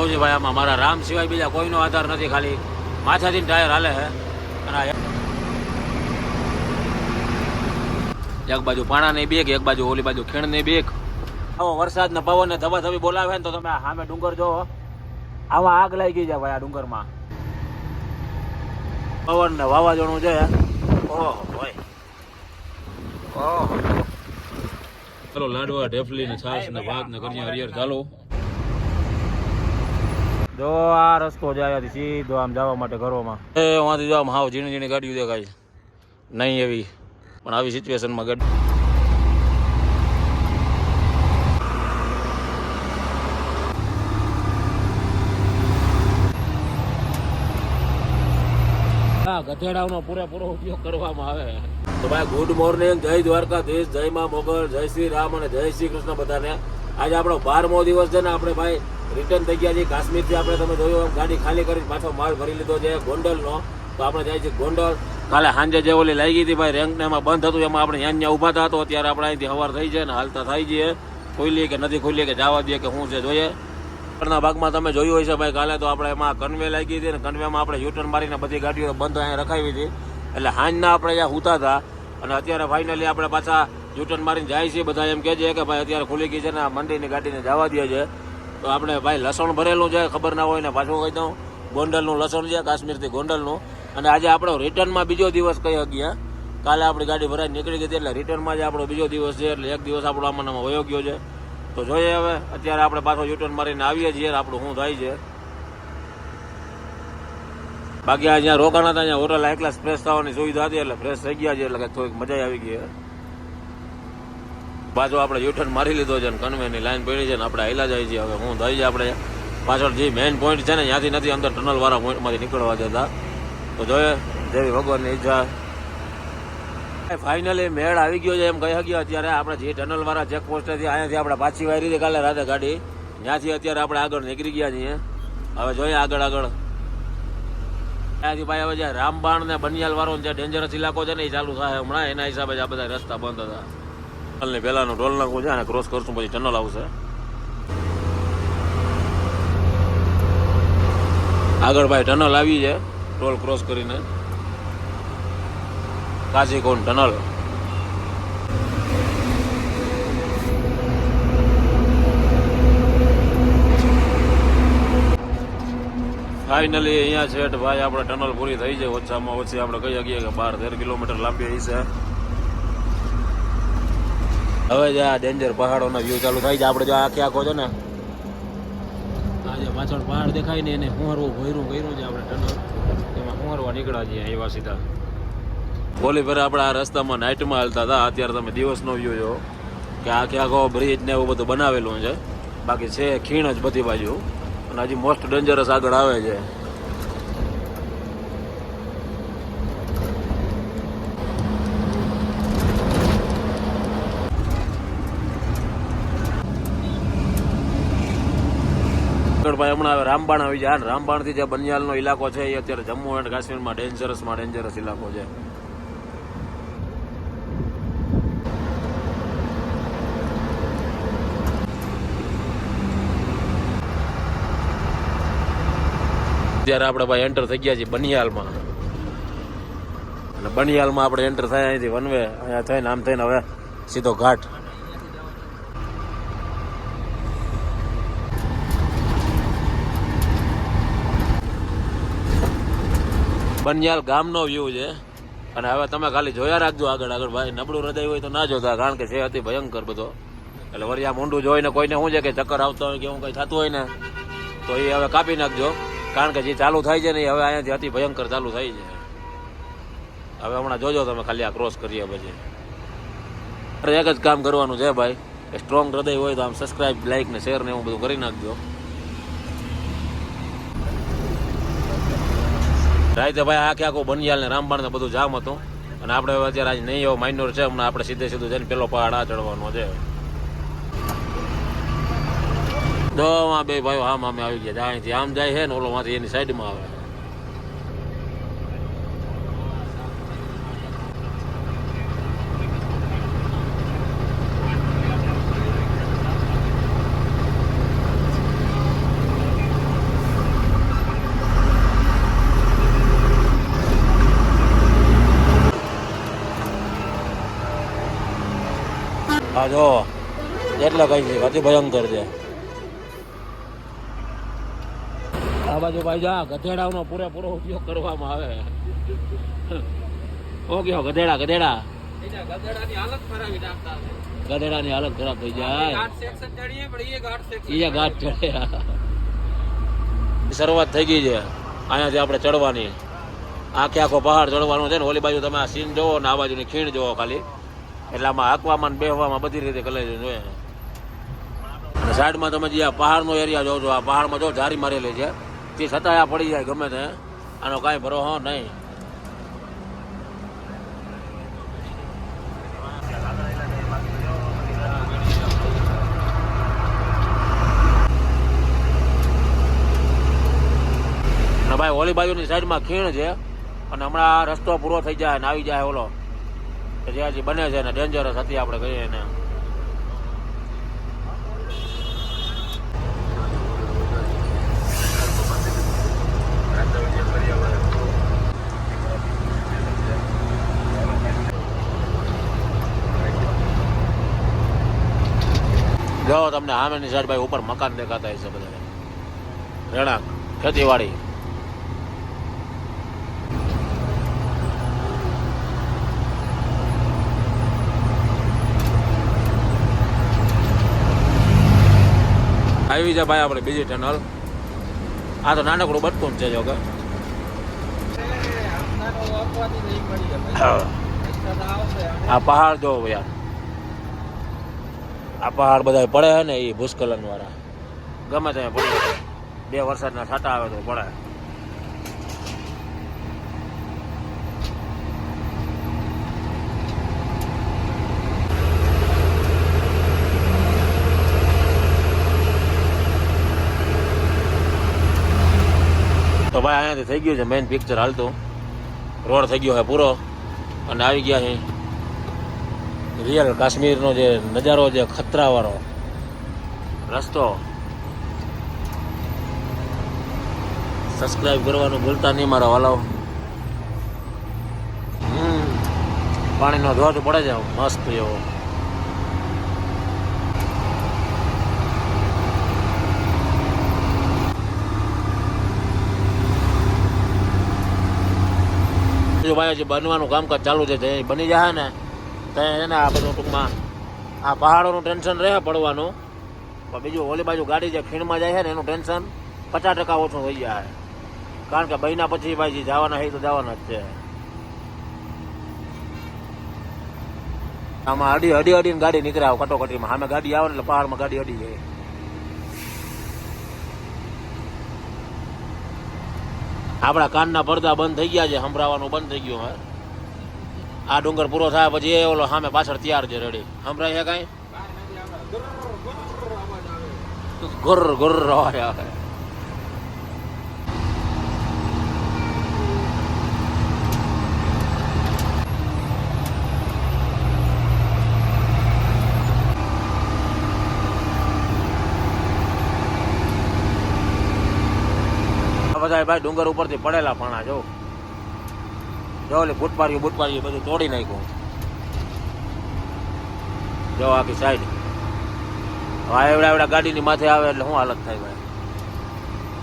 ભાઈ આમાં મારા રામ સિવાય બીજા કોઈનો આધાર નથી, ખાલી માથાથી ટાયર હાલે છે. અને એક બાજુ પાણાની બેગ, એક બાજુ ઓલી બાજુ ખીણની બેગ. આવો વરસાદ ને પવન ને ધબાધબી બોલાવે ને તો તમે સામે ડુંગર જોવો, આવા આગ લાગી ગઈ છે ભાઈ આ ડુંગરમાં. પવન ને વાવાઝોડું છે. ઓહો ભાઈ, ઓહો. ચાલો લાડવા ઢેફલી ને છાશ ને ભાત ને કરીએ હરિયર ચાલો. જો આ રસ્તો જાય સીધો આમ જવા માટે ઘરોમાં. વાંથી જો આમ હાવ ઝીણી ઝીણી ગાડીઓ દેખાય નહીં એવી, પણ આવી સિચ્યુએશનમાં ગાડી ગધેડાઓનો પૂરેપૂરો ઉપયોગ કરવામાં આવે. તો ભાઈ ગુડ મોર્નિંગ, જય દ્વારકાધીશ, જય મા મોગલ, જય શ્રી રામ અને જય શ્રી કૃષ્ણ બધાને. આજે આપણો 12મો દિવસ છે ને આપણે ભાઈ રિટર્ન થઈ ગયા છીએ કાશ્મીરથી. આપણે તમે જોયું એમ ગાડી ખાલી કરી પાછો માલ ભરી લીધો છે ગોંડલનો. તો આપણે જાય છે ગોંડલ. કાલે સાંજે જે ઓલી લાગી હતી ભાઈ રેન્ક ને એમાં બંધ હતું, એમાં આપણે ત્યાં ઉભા હતા. તો અત્યારે આપણે અહીંથી સવાર થઈ છે ને હાલતા થઈ જઈએ. ખોલીએ કે નથી ખોલીએ કે જવા દઈએ કે શું છે જોઈએ. ના ભાગમાં તમે જોયું હોય છે ભાઈ કાલે તો આપણે એમાં કન્વે લાગી હતી ને કન્વેમાં આપણે યુટર્ન મારીને બધી ગાડીઓ બંધ અહીંયા રખાવી હતી. એટલે હાંજના આપણે અહીંયા સૂતા હતા અને અત્યારે ફાઇનલી આપણે પાછા યુટર્ન મારીને જાય છીએ. બધા એમ કહે છે કે ભાઈ અત્યારે ખુલી ગઈ છે ને મંડીની ગાડીને જવા દે છે. તો આપણે ભાઈ લસણ ભરેલું છે, ખબર ના હોય ને પાછું કહી દઉં ગોંડલનું લસણ છે, કાશ્મીરથી ગોંડલનું. અને આજે આપણો રિટર્નમાં બીજો દિવસ કહી ગયા. કાલે આપણી ગાડી ભરાઈ નીકળી ગઈ હતી એટલે રિટર્નમાં જ આપણો બીજો દિવસ છે. એટલે એક દિવસ આપણો આમાં વયો ગયો છે. તો જોઈએ હવે અત્યારે આપણે પાછો યુટર્ન મારીને આવીએ છીએ આપણું શું થાય છે. બાકી અહીંયા રોકાણા હતા, અહીંયા હોટલ એકલા ફ્રેશ થવાની સુવિધા હતી એટલે ફ્રેશ થઈ ગયા છે. એટલે થોડીક મજા આવી ગઈ. પાછો આપણે યુટર્ન મારી લીધો છે ને કન્વેની લાઈન પડી છે ને આપણે હાલ્યા જાય છીએ. હવે હું થઈ છે આપણે પાછળ જે મેઇન પોઈન્ટ છે ને ત્યાંથી નથી અંદર ટનલવાળા પોઈન્ટમાંથી નીકળવા દેતા. તો જોઈએ જેવી ભગવાનની ઈચ્છા. ફાઇનલી મેળ આવી ગયો છે એમ કહી ગયા. અત્યારે આપણે જે ટનલવાળા ચેકપોસ્ટેથી અહીંયાથી આપણે પાછી વારી હતી કાલે રાતે ગાડી, ત્યાંથી અત્યારે આપણે આગળ નીકળી ગયા છીએ. હવે જોઈએ આગળ ત્યાંથી ભાઈ હવે જે રામબાણ ને બનિયાલ વાળો જે ડેન્જરસ ઇલાકો છે ને એ ચાલુ થાય હમણાં. એના હિસાબે જ આ બધા રસ્તા બંધ હતા. ટનલની પહેલાનું ટોલ નાકું છે અને ક્રોસ કરશું પછી ટનલ આવશે. આગળ ભાઈ ટનલ આવી છે ટોલ ક્રોસ કરીને, કાઝીકોંડ ટનલ. ફાઇનલી અહીંયા છે ભાઈ આપણે ટનલ પૂરી થઈ છે. ઓછામાં ઓછી આપણે કહી શકીએ કે 12-13 કિલોમીટર લાંબી છે. હવે જે આ ડેન્જર પહાડોના વ્યૂ ચાલુ થાય છે. આપણે જો આખે આખો છે ને આ જે પાછળ પહાડ દેખાય ને એને હુંરવું ભર્યું કર્યું છે આપણે ટનલ, એમાં હુંરવા નીકળ્યા છીએ એવા સીધા. ઓલી ફેર આપણે આ રસ્તામાં નાઇટમાં હાલતા હતા. અત્યારે તમે દિવસનો વ્યૂ જો કે આખે આખો બ્રિજ ને એવું બધું બનાવેલું છે. બાકી છે ખીણ જ બધી બાજુ અને હજી મોસ્ટ ડેન્જરસ આગળ આવે છે. ભાઈ હમણાં હવે રામબાણ આવી જાય. રામબાણથી જે બનિયાલનો ઇલાકો છે એ અત્યારે જમ્મુ એન્ડ કાશ્મીરમાં ડેન્જરસ ઇલાકો છે. અત્યારે આપણે ભાઈ એન્ટર થઈ ગયા છીએ બનિયાલમાં. અને બનિયાલમાં આપણે એન્ટર થાય અહીંથી વનવે અહીંયા થઈને આમ થઈને હવે સીધો ઘાટ. બનિયાલ ગામનો વ્યૂ છે. અને હવે તમે ખાલી જોયા રાખજો આગળ ભાઈ. નબળું હૃદય હોય તો ના જોતા, કારણ કે છે અતિ ભયંકર બધો. એટલે વરિયા મોંઢું જોઈને કોઈને શું છે કે ચક્કર આવતા હોય કે એવું કંઈ થતું હોય ને તો એ હવે કાપી નાખજો, કારણ કે જે ચાલુ થાય છે ને એ હવે અહીંયાથી અતિ ભયંકર ચાલુ થાય છે. હવે હમણાં જોજો તમે ખાલી આ ક્રોસ કરીએ પછી. એક જ કામ કરવાનું છે ભાઈ, સ્ટ્રોંગ હૃદય હોય તો આમ સબસ્ક્રાઈબ, લાઈક ને શેર ને એવું બધું કરી નાખજો. રાતે ભાઈ આખે આખું બનિયાલ ને રામબાણ ને બધું જામ હતું. અને આપણે અત્યારે આજ નહીં એવો માઇનોર છે. હમણાં આપણે સીધું જઈને પેલો પહાડ આ ચડવાનો છે. દોમાં બે ભાઈઓ આમ આમે આવી ગયા. અહીંથી આમ જાય છે ને ઓલો માંથી એની સાઈડમાં આવે. હા જો એટલે કઈ છે અતિ ભયંકર છે. આ બાજુ ભાઈ જા ગધેડાનો પૂરેપૂરો ઉપયોગ કરવામાં આવે. ઓકે ગધેડા ગધેડા ગધેડાની હાલત ખરાબી નાખતા છે. ગધેડાની હાલત ખરાબ થઈ જાય. ઘાટ સેક્શન ચડીએ પણ એ ઘાટ સેક્શન એ ઘાટ ચડે. શરૂઆત થઈ ગઈ છે અહીંયાથી આપણે ચડવાની. આખે આખો પહાડ ચડવાનો છે ને. ઓલી બાજુ તમે આ સીન જોવો ને આ બાજુની ખીણ જોવો ખાલી, એટલે આમાં હાંકવામાં બેહવામાં બધી રીતે કલાઈ જોઈએ. અને સાઈડમાં તમે જે આ પહાડનો એરિયા જોવો છો, આ પહાડમાં જો જારી મારેલી છે, તે છતાં આ પડી જાય ગમે તે, આનો કાંઈ ભરોસો નહીં. અને ભાઈ ઓલી બાજુની સાઈડમાં ખીણ છે, અને હમણાં રસ્તો પૂરો થઈ જાય ને આવી જાય ઓલો કે જે હજી બને છે ને ડેન્જરસ હતી આપણે કહીએ ને. જો તમને સામેની સાઈડ ભાઈ ઉપર મકાન દેખાતા હશે બધા, રહેણાંક ખેતીવાડી. આવી છે ભાઈ આપણે બીજી ટનલ. આ તો નાનકડું બટકું છે જો કે આ પહાડ જો યાર, આ પહાડ બધા પડે છે ને એ ભૂસ્ખલન વાળા ગમે ત્યાં પડે. 2 વરસાદના છાંટા આવે તો પડે. તો ભાઈ અહીંયાથી થઈ ગયું છે મેઇન પિક્ચર હાલતું. રોડ થઈ ગયો છે પૂરો અને આવી ગયા છે રિયલ કાશ્મીરનો જે નજારો, જે ખતરાવાળો રસ્તો. સબસ્ક્રાઈબ કરવાનું ભૂલતા નહીં મારા વાલાઓ. પાણીનો ધોધ પડે છે મસ્ત એવો. ભાઈ હજી બનવાનું કામકાજ ચાલુ છે. બની જાય ને ત્યાં એને આ બધું ટૂંકમાં આ પહાડોનું ટેન્શન રહે પડવાનું, પણ બીજું ઓલી બાજુ ગાડી જે ખીણમાં જાય છે ને એનું ટેન્શન 50% ઓછું થઈ જાય. કારણ કે મહિના પછી ભાઈ જે જવાના હોય તો જવાના જ છે. આમાં અડીને ગાડી નીકળે આવે કટોકટીમાં. સામે ગાડી આવે ને એટલે પહાડમાં ગાડી અડી જાય. આપણા કાનના પડદા બંધ થઈ ગયા છે, સંભળાવાનું બંધ થઈ ગયું. આ ડુંગર પૂરો થાય પછી એ ઓલો સામે પાછળ તૈયાર છે રેડી. સંભળાય છે કાંઈ? ગુર ગુર અવાજ આવે. બધા ભાઈ ડુંગર ઉપરથી પડેલા પાણા જો ઓલી બુટપારીઓ બધું તોડી નાખ્યું. જો આખી સાઈડ એવડા ગાડીની માથે આવે એટલે શું હાલત થાય ભાઈ.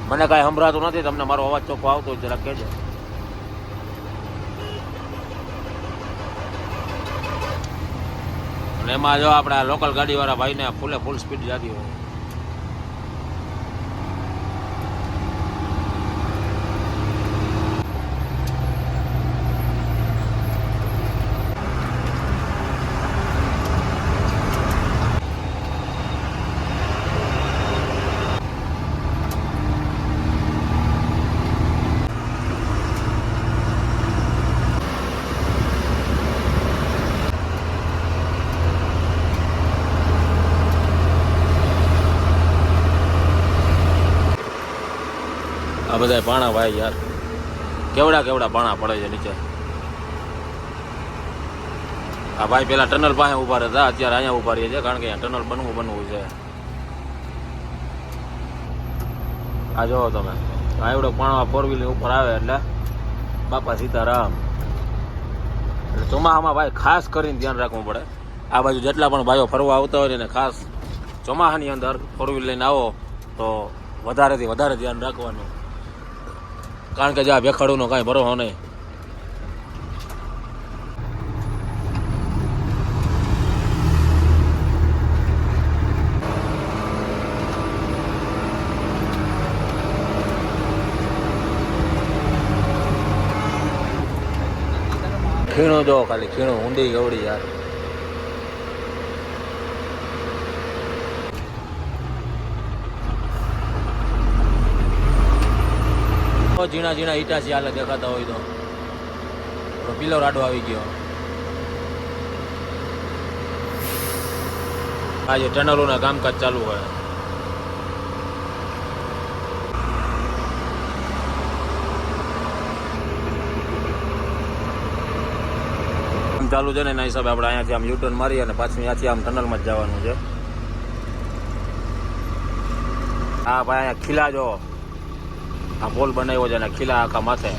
મને કાંઈ સંભળાતું નથી. તમને મારો અવાજ ચોખ્ખો આવતો હોય જરા કહેજો. અને એમાં જો આપણે લોકલ ગાડીવાળા ભાઈને ફૂલ સ્પીડ જતી હોય. આ બધા પાણા ભાઈ યાર, કેવડા પાણા પડે છે નીચે. આ ભાઈ પેલા ટનલ પાસે ઉભા રહેતા, અત્યારે અહીંયા ઉભા રહીએ છે કારણ કે ટનલ બનવું છે. આ જોવો તમે, આ એવડો પાણો 4 વ્હીલર ઉપર આવે એટલે બાપા સીતારામ. એટલે ચોમાસામાં ભાઈ ખાસ કરીને ધ્યાન રાખવું પડે. આ બાજુ જેટલા પણ ભાઈઓ ફરવા આવતા હોય ને એને ખાસ ચોમાસાની અંદર ફોર વ્હીલ લઈને આવો તો વધારેથી વધારે ધ્યાન રાખવાનું, કારણ કે જ્યાં ભેખાડુનો કાંઈ ભરોસો નહીં. ખીણું જો ખાલી ખીણું ઊંડી ગવડી યાર. ઝીણા ઝીણા ઈટા છે હાલે દેખાતા હોય તો પિલર આડો આવી ગયો. આજે ટનલોના કામકાજ ચાલુ હોય. ચાલુ છે ને એના હિસાબે આપણે અહીંયાથી આમ યુટર્ન મારી અને પાછું ત્યાંથી આમ ટનલમાં જ જવાનું છે. હા ભાઈ અહીંયા ખીલા જો આ પોલ બનાવ્યો છે ને ખીલા આખા માથે.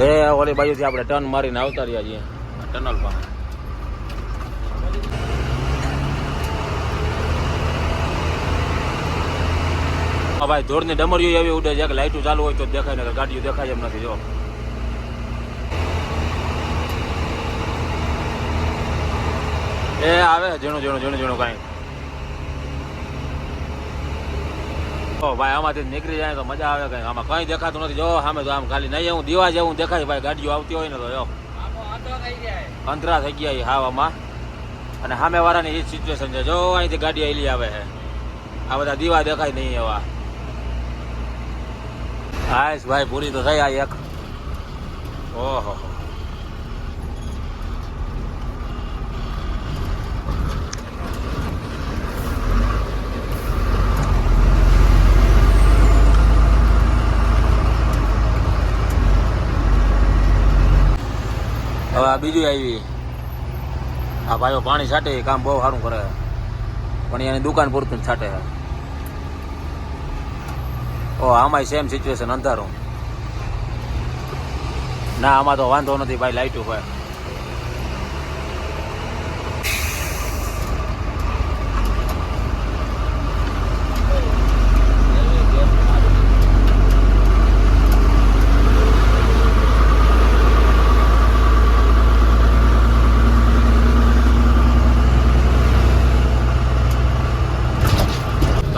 એ ઓલી બાજુથી આપણે ટર્ન મારીને આવતા રહ્યા છીએ ટનલ પાસે. ભાઈ ધોળની ડમરીઓ એવી ઉડે છે કે લાઈટો ચાલુ હોય તો દેખાય ને ગાડીઓ દેખાય એમ નથી. જો એ આવે ઝીણું ઝીણું ઝીણું ઝીણું કાંઈ. ભાઈ આમાંથી નીકળી જાય તો મજા આવે કઈ. આમાં કઈ દેખાતું નથી. જો સામે તો આમ ખાલી નહીં એવું દીવા જેવું દેખાય ભાઈ. ગાડીઓ આવતી હોય ને તો જો અંતરા થઈ ગયા હાવામાં. અને સામે વાળાની એ જ સિચ્યુએશન છે. જો અહીંથી ગાડી આવેલી આવે છે. આ બધા દીવા દેખાય નહીં એવા. હાશ ભાઈ પૂરી તો થઈ આ એક. ઓહો હવે આ બીજું આવી. આ ભાઈઓ પાણી છાંટે કામ બહુ સારું કરે, પણ એની દુકાન પૂરતું જ છાંટે છે. ઓ આમાં સેમ સિચ્યુએશન અંધારું. ના આમાં તો વાંધો નથી ભાઈ, લાઈટું ભાઈ.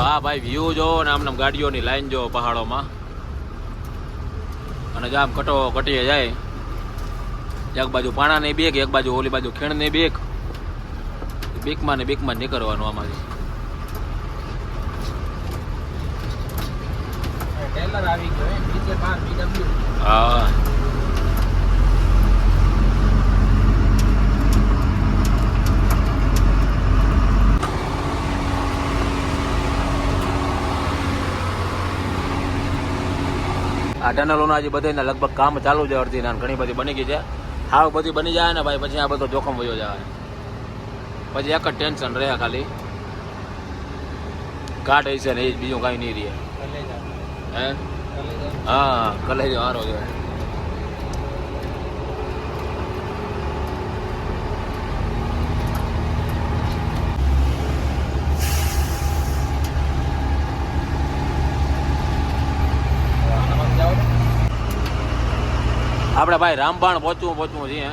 હા ભાઈ વ્યૂ જો ને આમ ગાડીઓની લાઈન જો પહાડોમાં. અને જો આમ કટીએ જાય. એક બાજુ પાણાની બેગ, એક બાજુ ઓલી બાજુ ખીણની બેગ. બીકમાં ને બીકમાં જ નીકળવાનું આમાંથી. હા આ ટનલોના હજી બધાના લગભગ કામ ચાલુ છે. અડધી ના ઘણી બધી બની ગઈ છે. હાવ બધી બની જાય ને ભાઈ પછી આ બધો જોખમ વયો જાય. પછી એક જ ટેન્શન રહે ખાલી ઘાટ હશે ને એ જ, બીજું કાંઈ નહીં રહે. હે હા કલેજો હારો છે. આપણે ભાઈ રામબાણ પહોંચવું છીએ.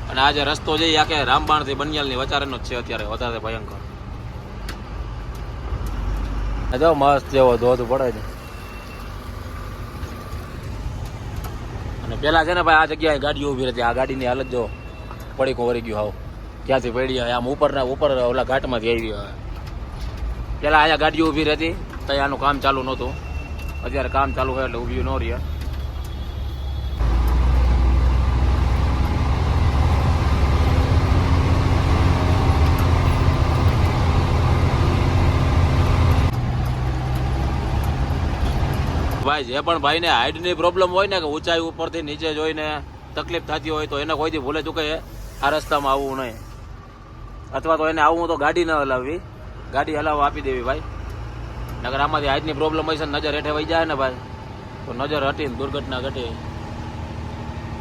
અને આ જે રસ્તો છે એ આખે રામબાણ થી બનિયાલની વચારેનો જ છે અત્યારે વધારે ભયંકર. જો મસ્ત જેવો ધોધ પડે છે. અને પેલા છે ને ભાઈ આ જગ્યાએ ગાડીઓ ઉભી રહેતી. આ ગાડીની હાલત જો પડીકો વળી ગયું. હાવ ક્યાંથી પડી આમ ઉપર ઓલા ઘાટમાંથી આવી હોય. પેલા અહીંયા ગાડીઓ ઉભી રહેતી તો આનું કામ ચાલુ નહોતું. અત્યારે કામ ચાલુ હોય એટલે ઊભી ન રહે. ભાઈ જે પણ ભાઈને હાઈટની પ્રોબ્લેમ હોય ને કે ઊંચાઈ ઉપરથી નીચે જોઈને તકલીફ થતી હોય તો એને કોઈથી ભૂલે ચૂકે આ રસ્તામાં આવવું નહીં, અથવા તો એને આવવું તો ગાડી ન હલાવવી, ગાડી હલાવવા આપી દેવી ભાઈ. નગર આમાંથી હાઈટની પ્રોબ્લેમ હોય છે, નજર હેઠે વહી જાય ને ભાઈ, તો નજર હટીને દુર્ઘટના ઘટી.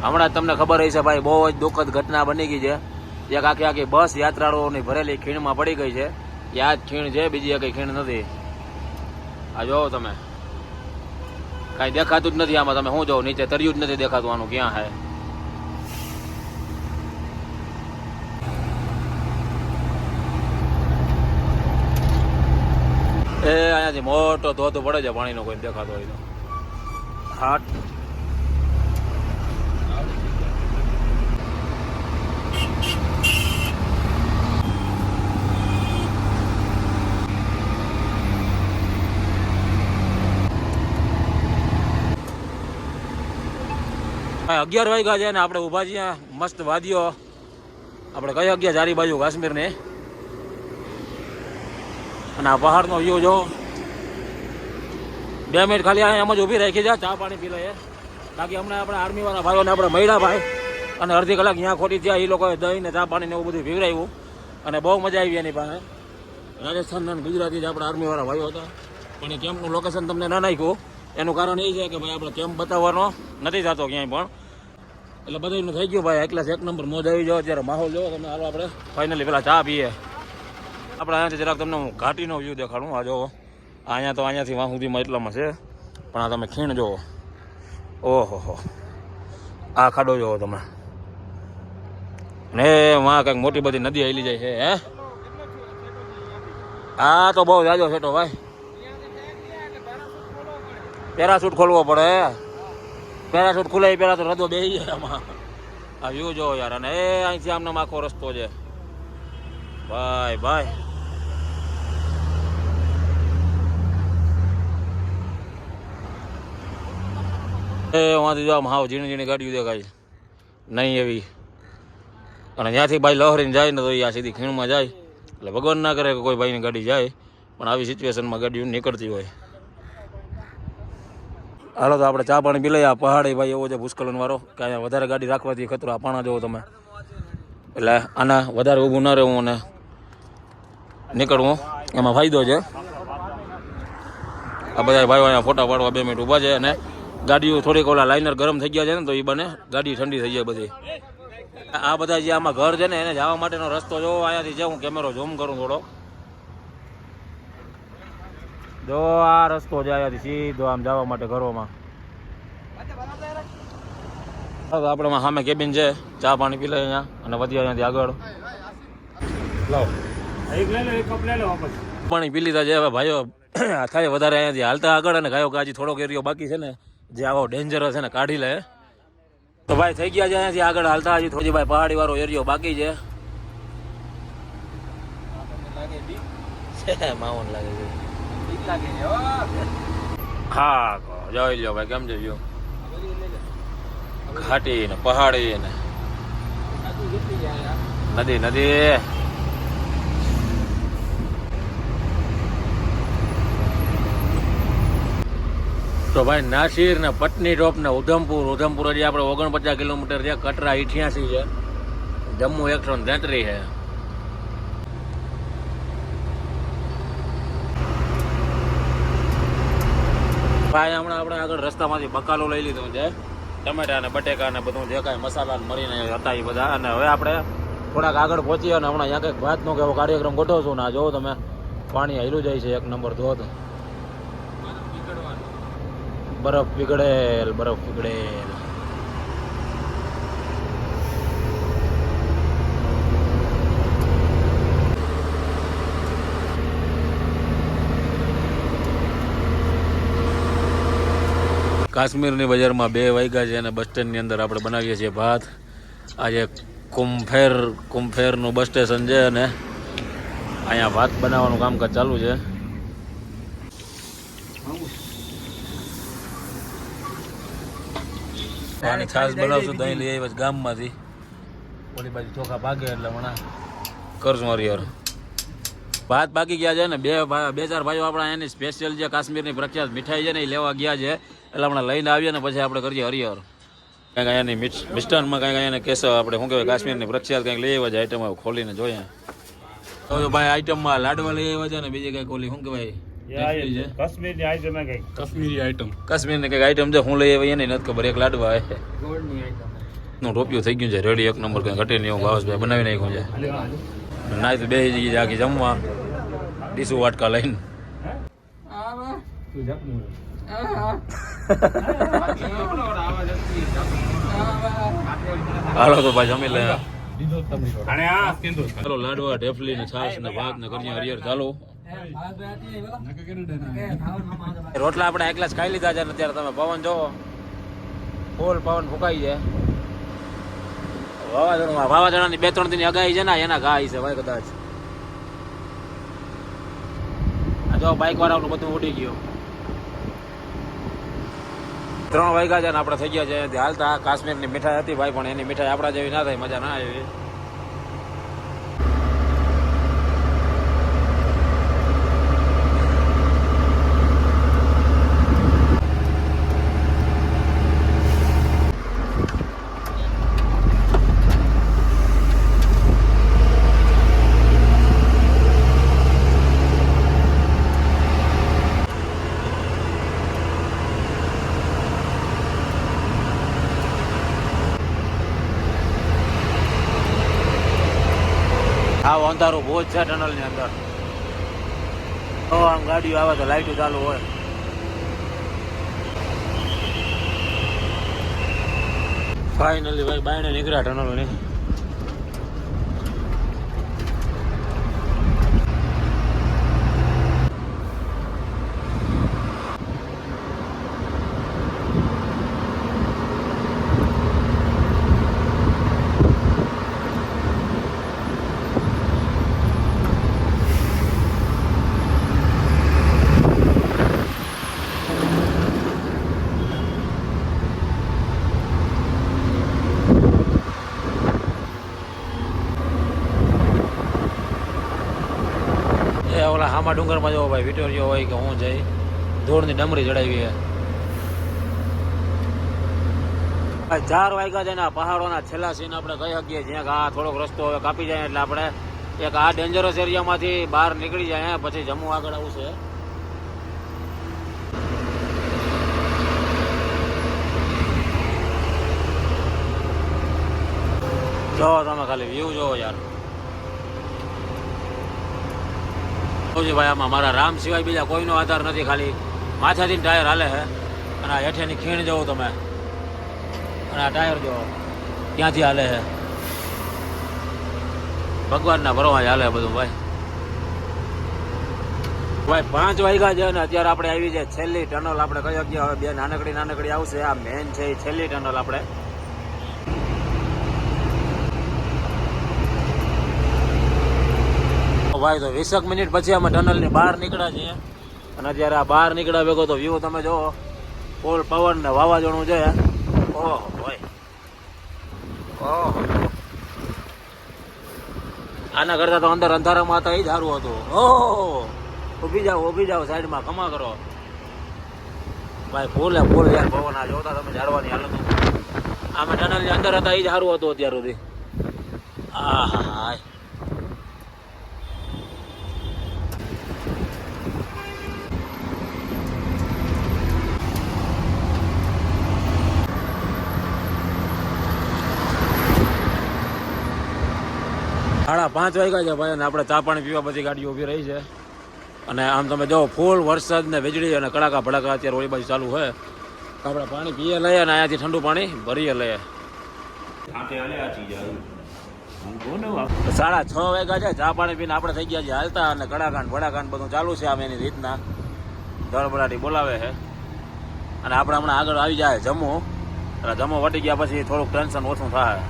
હમણાં તમને ખબર હશે ભાઈ, બહુ જ દુઃખદ ઘટના બની ગઈ છે. એક આખી બસ યાત્રાળુઓની ભરેલી ખીણમાં પડી ગઈ છે. યાદ ખીણ છે, બીજી કઈ ખીણ નથી. આ જોવો તમે, કાંઈ દેખાતું જ નથી આમાં. તમે શું જોવો, નીચે તર્યું જ નથી દેખાતું આનું ક્યાં હે. એ અહીંયાથી મોટો ધોધ પડે છે પાણીનો, કોઈ દેખાતો હોય તો. હા, ભાઈ 11 વાગ્યા છે ને આપણે ઊભા છીએ મસ્ત વાદીઓ. આપણે કઈ જગ્યા ચારી બાજુ કાશ્મીરની, અને આ પહાડનો વ્યૂ જો. 2 મિનિટ ખાલી એમ જ ઊભી રાખી જાય, ચા પાણી પી લઈએ. બાકી હમણાં આપણે આર્મીવાળા ભાઈઓને આપણે મળ્યા ભાઈ, અને અડધી કલાક ત્યાં ખોટી થયા. એ લોકોએ દહીં ને ચા પાણી ને એવું બધું પીવડાવ્યું, અને બહુ મજા આવી એની પાસે. રાજસ્થાન અને ગુજરાતી જ આપણા આર્મીવાળા ભાઈઓ હતા. પણ એ કેમ્પનું લોકેશન તમને ન નાખ્યું, એનું કારણ એ છે કે ભાઈ આપણે કેમ્પ બતાવવાનો નથી થતો ક્યાંય પણ, એટલે બધાનું થઈ ગયું ભાઈ. એકલા 1 નંબર મોજ આવી જાઓ. અત્યારે માહોલ જોવો તમે. હાલો આપણે ફાઇનલી પેલા ચા પીએ. આપણે અહીંયાથી જરાક તમને હું ઘાટીનો વ્યૂ દેખાડું. આ જોવો, અહીંયા તો અહીંયાથી વાં સુધીમાં એટલામાં છે, પણ આ તમે ખીણ જોવો. ઓહો, આ ખાડો જોવો તમે, ને વાં કંઈક મોટી બધી નદી આવેલી જાય છે. હે, આ તો બહુ જાજો છેટો ભાઈ. પેરાશૂટ ખોલવો પડે. પેરાશૂટ ખુલે પેલા તો રદો બેસી જાય આમાં. આ વ્યૂ જોવો યાર. અને એ અહીંથી આમને આખો રસ્તો છે ભાઈ. ભાઈ એ વાંથી જો આમ હાવ ઝીણી ઝીણી ગાડીઓ દેખાય નહીં એવી. અને ત્યાંથી ભાઈ લહરીને જાય ને તો એ આ સીધી ખીણમાં જાય. એટલે ભગવાન ના કરે કે કોઈ ભાઈની ગાડી જાય, પણ આવી સિચ્યુએશનમાં ગાડીઓ નીકળતી હોય. હાલો તો આપણે ચા પાણી પી લઈએ. આ પહાડી ભાઈ એવો છે ભૂસ્ખલન વાળો કે અહીંયા વધારે ગાડી રાખવાથી ખતરો. આ પાણા જોવો તમે, એટલે આના વધારે ઊભું ન રહેવું અને નીકળવું એમાં ફાયદો છે. આ બધા ભાઈઓ અહીંયા ફોટા પાડવા 2 મિનિટ ઊભા છે, અને ગાડીઓ થોડીક ઓલા લાઇનર ગરમ થઈ ગયા છે ને, તો એ બને ગાડી ઠંડી થઈ જાય બધી. આ બધા જે આમાં ઘર છે ને, એને જવા માટેનો રસ્તો જોવો. અહીંયાથી જાઉં, કેમેરો ઝૂમ કરું થોડો. જો આ રસ્તો છે અહીંયાથી સીધો આમ જવા માટે ઘરોમાં. આપણે સામે કેબિન છે, ચા પાણી પી લે અહીંયા, અને વધી અહીંયાથી આગળ પાણી પી લીધા છે. હવે ભાઈઓ થાય વધારે અહીંયાથી હાલતા આગળ, અને ગાયો કાજી થોડોક એરિયો બાકી છે ને, જે આવો ડેન્જરસ છે ને, કાઢી લે. તો ભાઈ થઈ ગયા છે અહીંયાથી આગળ હાલતા. હજી થોડી ભાઈ પહાડી વાળો એરિયો બાકી છે. માઉન લાગે છે. હા જોઈ લો ભાઈ, કેમ છે વ્યૂ. ઘાટી ને પહાડી ને નદી નદી. તો ભાઈ નાસિર ને પટની ટોપ ને ઉધમપુર હજી આપણે 49 કિલોમીટર છે. કટરા 88 છે. જમ્મુ 133 છે. ભાઈ હમણાં આપણે આગળ રસ્તામાંથી બકાલો લઈ લીધો છે, ટમેટા ને બટેકા ને બધું જે કાંઈ મસાલા મરીને હતા એ બધા. અને હવે આપણે થોડાક આગળ પહોંચીએ, અને હમણાં ત્યાં કંઈક ભાતનો કેવો કાર્યક્રમ ગોઠવશું. ને આ જોવો તમે, પાણી હાલ્યું જાય છે. 1 નંબર ધોધ. બરફ પીગળેલ. કાશ્મીરની બજારમાં 2 વાગ્યા છે, અને બસ સ્ટેન્ડની અંદર આપણે બનાવીએ છીએ ભાત. આજે કુંફેરનું બસ સ્ટેશન છે, અને અહીંયા ભાત બનાવવાનું કામકાજ ચાલુ છે. આની છાશ બનાવશું. દહીં લઈ આવ્યા ગામમાંથી. ઓલી બાજુ ચોખા ભાગે એટલે હમણાં કરશું હરિહર. ભાત બાકી ગયા છે ને. 2-4 ભાઈઓ આપણા એની સ્પેશિયલ જે કાશ્મીરની પ્રખ્યાત મીઠાઈ છે ને, એ લેવા ગયા છે. એટલે હમણાં લઈને આવીએ ને પછી આપણે કરીએ હરિહર. કંઈક અહીંયાની મિષ્ટાનમાં કંઈક અહીંયાને કેસર આપણે શું કહેવાય કાશ્મીરની પ્રખ્યાત કંઈક લઈ આવ્યા છે આઈટમ ખોલીને જોઈએ તો ભાઈ આઈટમમાં લાડવા લઈ આવ્યા છે ને બીજી કંઈક ઓલી શું કહેવાય કાશ્મીરની આઈટમ કઈ કાશ્મીરી આઈટમ કાશ્મીરની કંઈક આઈટમ છે હું લઈ આવી એની નથી ખબર એક લાડવા ગોળની આઈટમ નું ટોપિયું થઈ ગયું છે રેડી એક નંબર કંઈ ઘટે નહીં એવું ભાવેશભાઈ બનાવી નાખ્યું છે નાય તો બેસી જઈએ આખી જમવા ડીસું વાટકા લઈને હાલો તો ભાઈ જમી લે અને આ કેન્દ્ર ચાલો લાડવા ઢેફલી ને છાશ ને ભાત ને કરીએ હરિયર ચાલો રોટલા આપણે એક ગ્લાસ ખાઈ લીધા છે ને અત્યારે તમે પવન જોવો ફૂલ પવન ફૂંકાઈ છે વાવાઝોડાની 2-3 દિન અગાઈ છે ને એના ઘાઈ છે ભાઈ કદાચ આ જો બાઇક વાળાનું બધું ઉડી ગયું 3 વાગ્યા છે ને આપણે થઈ ગયા છે અહીંયાથી હાલતા કાશ્મીરની મીઠાઈ હતી ભાઈ પણ એની મીઠાઈ આપણા જેવી ના થાય મજા ના આવી આ અંધારું બહુ જ છે ટનલ ની અંદર તો આમ ગાડીઓ આવે તો લાઈટો ચાલુ હોય ફાઇનલી ભાઈ બાયણે નીકળ્યા ટનલ ની ઓલા હામા ડુંગરમાં જવો ભાઈ વિટોરિયો હોય કે હું જઈ ધૂળની ડમરી ચડાવી છે 4 વાગ્યા છે ને પહાડોના છેલ્લા સીન આપણે કહી શકીએ જ્યાં આ થોડોક રસ્તો હવે કાપી જાય એટલે આપણે એક આ ડેન્જરસ એરિયામાંથી બહાર નીકળી જાય પછી જમ્મુ આગળ આવશે જો તમે ખાલી વ્યૂ જોવો યાર ભાઈ આમાં મારા રામ સિવાય બીજા કોઈનો આધાર નથી ખાલી માથાથી ટાયર હાલે છે અને આ હેઠેની ખીણ જોવો તમે અને આ ટાયર જોવો ક્યાંથી હાલે છે ભગવાનના ભરોસે હાલે બધું ભાઈ 5 વાગ્યા છે અને અત્યારે આપણે આવી છે છેલ્લી ટનલ આપણે કહી શકીએ હવે બે નાનકડી આવશે આ મેન છે એ છેલ્લી ટનલ આપણે ભાઈ તો 20 મિનિટ પછી અમે ટનલની બહાર નીકળ્યા છીએ અને અત્યારે આ બહાર નીકળ્યા ભેગો તો વ્યૂ તમે જુઓ ફૂલ પવન ને વાવાઝોડું છે ઓહો ભાઈ ઓહો આના કરતા તો અંદર અંધારામાં હતા એ જ સારું હતું ઓહો ઊભી જાઓ સાઈડમાં કમા કરો ભાઈ ફૂલ યાર પવન આ જોતા તમે ઝાડવાની હાલત આમે ટનલની અંદર હતા એ જ સારું હતું અત્યાર સુધી આહા 5:30 વાગ્યા છે ભાઈ અને આપણે ચા પાણી પીવા બધી ગાડીઓ ઊભી રહી છે અને આમ તમે જો ફૂલ વરસાદ ને વીજળી અને કડાકા ભડાકા અત્યારે ઓલી બાજુ ચાલુ હોય તો આપણે પાણી પીએ લઈએ અને અહીંયાથી ઠંડુ પાણી ભરીએ લઈએ 6:30 વાગ્યા છે ચા પાણી પીને આપણે થઈ ગયા છે હાલતા અને કડાકાન ભડાકાન બધું ચાલુ છે આમ એની રીતના ધડબડાટી બોલાવે છે અને આપણે હમણાં આગળ આવી જાય જમ્મુ એટલે જમ્મુ વટી ગયા પછી થોડુંક ટેન્શન ઓછું થાય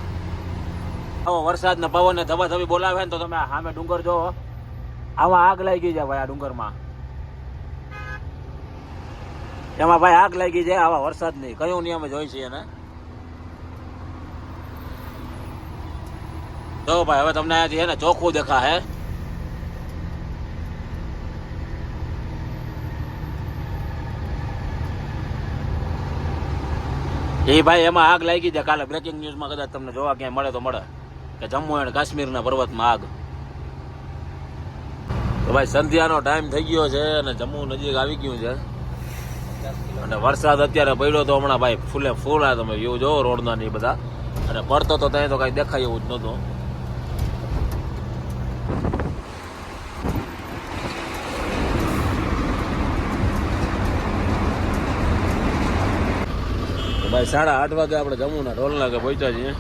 આવો વરસાદ ને પવન ને ધબાધબી બોલાવે ને તો તમે સામે ડુંગર જોવો આમાં આગ લાગી જાય ભાઈ આ ડુંગરમાં એમાં ભાઈ આગ લાગી જાય આવા વરસાદ નહીં કયું નિયમ જોઈ છે એને જો ભાઈ હવે તમને અહીંયાથી છે ને ચોખ્ખું દેખા હે એ ભાઈ એમાં આગ લાગી છે. કાલે બ્રેકિંગ ન્યૂઝમાં કદાચ તમને જોવા ક્યાંય મળે તો મળે કે જમ્મુ અને કાશ્મીરના પર્વતમાં આગ. તો ભાઈ સંધ્યાનો ટાઈમ થઈ ગયો છે અને જમ્મુ નજીક આવી ગયું છે અને વરસાદ અત્યારે પડ્યો તો હમણાં ભાઈ ફૂલે ફૂલ આ તમે વ્યૂ જોવો રોડના ને એ બધા, અને પડતો તો ત્યાં તો કાંઈ દેખાય એવું જ નહોતું. ભાઈ 8:30 વાગે આપણે જમ્મુના ટોલ નાકે પહોંચ્યા છીએ.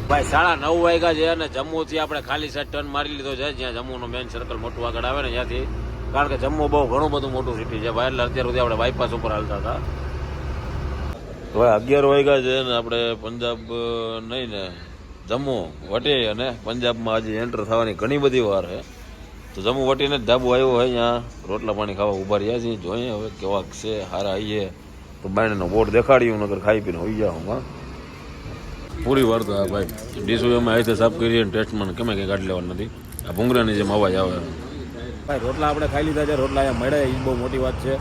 ભાઈ 9:30 વાગ્યા છે અને જમ્મુથી આપણે ખાલી સાઈડ ટર્ન મારી લીધો છે, જ્યાં જમ્મુનું મેઇન સર્કલ મોટું આગળ આવે ને ત્યાંથી. કારણ કે જમ્મુ બહુ ઘણું બધું મોટું સિટી છે ભાઈ, એટલે અત્યાર સુધી આપણે બાયપાસ ઉપર હાલતા હતા. ભાઈ 11 વાગ્યા છે ને આપણે પંજાબ નહીં ને જમ્મુ વટી અને પંજાબમાં હજી એન્ટર થવાની ઘણી બધી વાર છે. તો જમ્મુ વટીને જ ધાબુ આવ્યો હોય, ત્યાં રોટલા પાણી ખાવા ઉભા રહ્યા છીએ. જોઈએ હવે કેવાક છે, હારા આવીએ તો બાયણનો બોર્ડ દેખાડ્યું, નગર ખાઈ પીને હોઈ જાઉં. હા પૂરી વાર્તા ભાઈ, ડીશું એમાં આવી સાફ કરીએ ટેસ્ટમાં કેમે કંઈ કાઢી લેવાનું નથી. આ ભૂંગરાની જેમ અવાજ આવે ભાઈ. રોટલા આપણે ખાઈ લીધા છે, રોટલા અહીંયા મળ્યા એ બહુ મોટી વાત છે.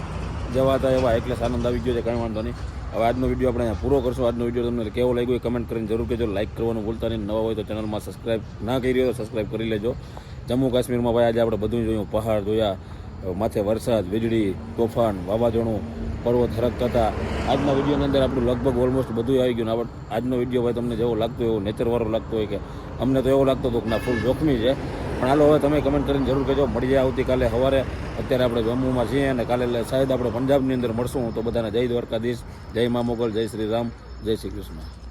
જેવા હતા એવા એટલે આનંદ આવી ગયો છે, કાંઈ વાંધો નહીં. હવે આજનો વિડીયો આપણે અહીંયા પૂરો કરશું. આજનો વિડીયો તમને કેવો લાગ્યો એ કમેન્ટ કરીને જરૂર કહેજો. લાઈક કરવાનું ભૂલતા નહીં. નવા હોય તો ચેનલમાં સબસ્ક્રાઈબ ના કરી રહ્યો તો સબસ્ક્રાઈબ કરી લેજો. જમ્મુ કાશ્મીરમાં ભાઈ આજે આપણે બધું જોયું, પહાડ જોયા, માથે વરસાદ, વીજળી, તોફાન, વાવાઝોડું, પર્વત હરકતા હતા. આજના વિડીયોની અંદર આપણું લગભગ ઓલમોસ્ટ બધું આવી ગયું. આજનો વિડીયો ભાઈ તમને જેવો લાગતો એવો નેચરવાળો લાગતો હોય કે અમને તો એવો લાગતો હતો કે ના ફૂલ જોખમી છે. પણ હાલો હવે તમે કમેન્ટ કરીને જરૂર કહેજો. મળી જાય આવતીકાલે સવારે. અત્યારે આપણે જમ્મુમાં છીએ અને કાલે શાયદ આપણે પંજાબની અંદર મળશું. તો બધાને જય દ્વારકાધીશ, જય મા મોગલ, જય શ્રી રામ, જય શ્રી કૃષ્ણ.